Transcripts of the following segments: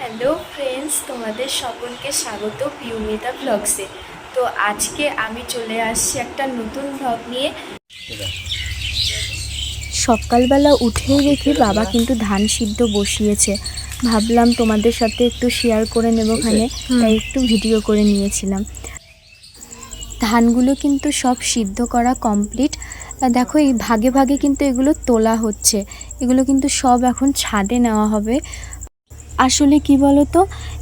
Hello friends, তোমাদের সকলকে স্বাগত পিউমিতা ব্লগসে। তো আজকে আমি চলে আসছি একটা নতুন ব্লগ নিয়ে। সকালবেলা উঠেই দেখি বাবা কিন্তু ধান সিদ্ধ বসিয়েছে। ভাবলাম তোমাদের সাথে একটু শেয়ার করে নেবখানে, তাই একটু ভিডিও করে নিয়েছিলাম। ধানগুলো কিন্তু সব সিদ্ধ করা কমপ্লিট। দেখো এই ভাগে ভাগে কিন্তু এগুলো তোলা হচ্ছে। এগুলো কিন্তু সব এখন ছাদে নেওয়া হবে। আসলে কি বলতো,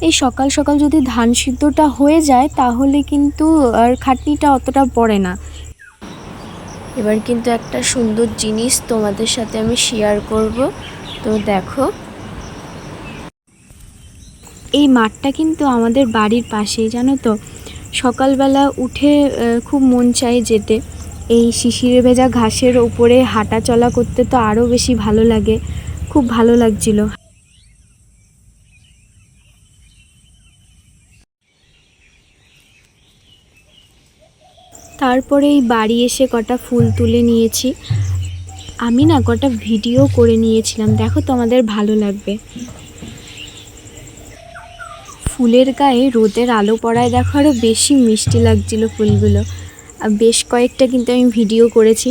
এই সকাল সকাল যদি ধান সিদ্ধটা হয়ে যায় তাহলে কিন্তু আর খাটনিটা অতটা পড়ে না। এবার কিন্তু একটা সুন্দর জিনিস তোমাদের সাথে আমি শেয়ার করব। তো দেখো, এই মাঠটা কিন্তু আমাদের বাড়ির পাশেই, জানো তো। সকালবেলা উঠে খুব মন চায় যেতে। এই শিশিরে ভেজা ঘাসের উপরে হাঁটা চলা করতে তো আরও বেশি ভালো লাগে। খুব ভালো লাগছিল। তারপরে এই বাড়ি এসে কটা ফুল তুলে নিয়েছি। আমি না কটা ভিডিও করে নিয়েছিলাম, দেখো তোমাদের ভালো লাগবে। ফুলের গায়ে রোদের আলো পড়ায় দেখো আরও বেশি মিষ্টি লাগছিল ফুলগুলো। বেশ কয়েকটা কিন্তু আমি ভিডিও করেছি।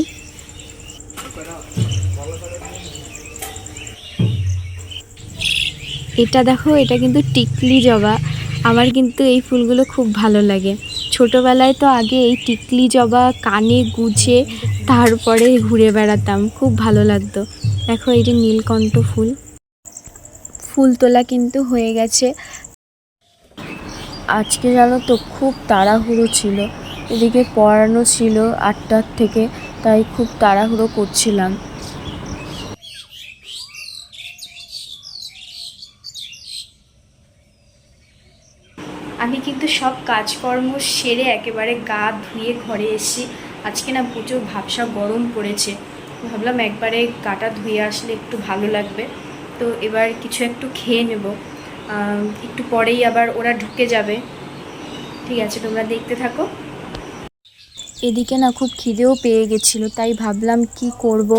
এটা দেখো, এটা কিন্তু টিকলি জবা। আমার কিন্তু এই ফুলগুলো খুব ভালো লাগে। ছোটোবেলায় তো আগে এই টিকলি জবা কানে গুজে তারপরে ঘুরে বেড়াতাম, খুব ভালো লাগতো। দেখো এই যে নীলকণ্ঠ ফুল। ফুল তোলা কিন্তু হয়ে গেছে। আজকে জানো তো খুব তাড়াহুড়ো ছিল, এদিকে পড়ানো ছিল 8টার থেকে, তাই খুব তাড়াহুড়ো করছিলাম। আমি কিন্তু সব কাজকর্ম সেরে একেবারে গা ধুয়ে ঘরে এসেছি। আজকে না প্রচুর ভাবসা গরম পড়েছে। ভাবলাম একবারে গাটা ধুয়ে আসলে একটু ভালো লাগবে। তো এবার কিছু একটু খেয়ে নেব। একটু পরেই আবার ওরা ঢুকে যাবে। ঠিক আছে, তোমরা দেখতে থাকো। এদিকে না খুব খিদেও পেয়ে গেছিলো, তাই ভাবলাম কি করব।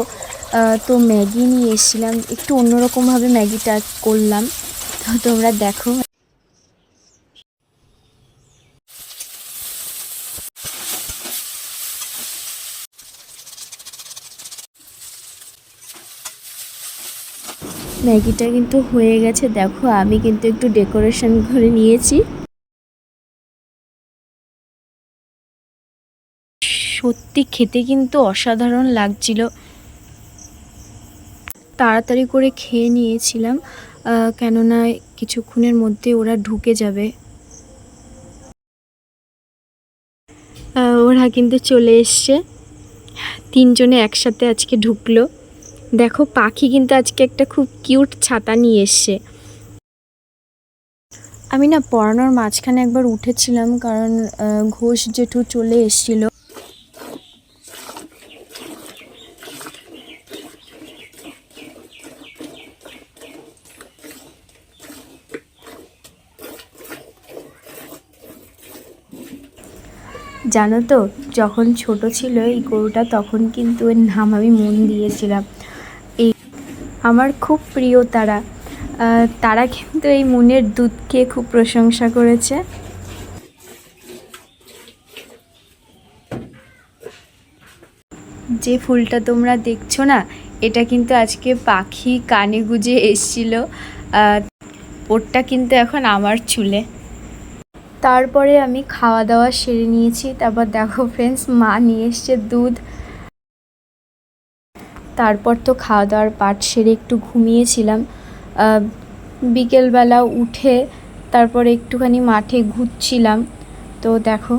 তো ম্যাগি নিয়ে এসেছিলাম, একটু অন্যরকমভাবে ম্যাগিটা করলাম। তো তোমরা দেখো। ম্যাগিটা কিন্তু হয়ে গেছে, দেখো আমি কিন্তু একটু ডেকোরেশন করে নিয়েছি। সত্যি খেতে কিন্তু অসাধারণ লাগছিল। তাড়াতাড়ি করে খেয়ে নিয়েছিলাম, কেননা কিছুক্ষণের মধ্যে ওরা ঢুকে যাবে। ওরা কিন্তু চলে এসছে, 3জনে একসাথে আজকে ঢুকলো। দেখো পাখি কিন্তু আজকে একটা খুব কিউট ছাতা নিয়ে এসছে। আমি না পড়ানোর মাঝখানে একবার উঠেছিলাম, কারণ ঘোষ জেঠু চলে এসেছিল। জানো তো, যখন ছোট ছিল এই গরুটা, তখন কিন্তু এর নাম আমি মন দিয়েছিলাম। এই আমার খুব প্রিয় তারা। তারা কিন্তু এই মনের দুধকে খুব প্রশংসা করেছে। যে ফুলটা তোমরা দেখছো না, এটা কিন্তু আজকে পাখি কানে গুজে এসছিল। ওরটা কিন্তু এখন আমার চুলে। তারপরে আমি খাওয়া দাওয়া সেরে নিয়েছি। তারপর দেখো ফ্রেন্ডস, মা নিয়ে এসছে দুধ। তারপর তো খাওয়া দাওয়ার পাট সেরে একটু ঘুমিয়েছিলাম। বিকেলবেলা উঠে তারপরে একটুখানি মাঠে ঘুরছিলাম। তো দেখো,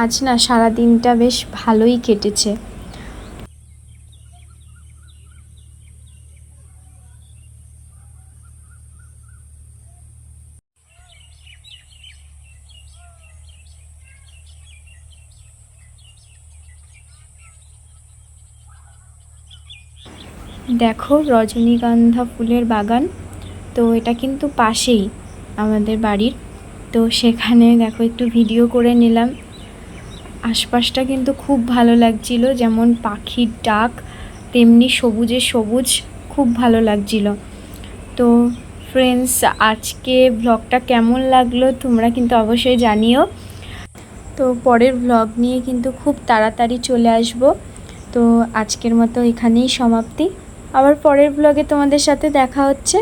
আজ না সারা দিনটা বেশ ভালোই কেটেছে। দেখো রজনীগন্ধা ফুলের বাগান। তো এটা কিন্তু পাশেই আমাদের বাড়ির। তো সেখানে দেখো একটু ভিডিও করে নিলাম। আশপাশটা কিন্তু খুব ভালো লাগছিল, যেমন পাখির ডাক, তেমনি সবুজে সবুজ, খুব ভালো লাগছিল। তো ফ্রেন্ডস, আজকে ব্লগটা কেমন লাগলো তোমরা কিন্তু অবশ্যই জানিও। তো পরের ব্লগ নিয়ে কিন্তু খুব তাড়াতাড়ি চলে আসব। তো আজকের মতো এখানেই সমাপ্তি, আবার পরের ব্লগে তোমাদের সাথে দেখা হচ্ছে।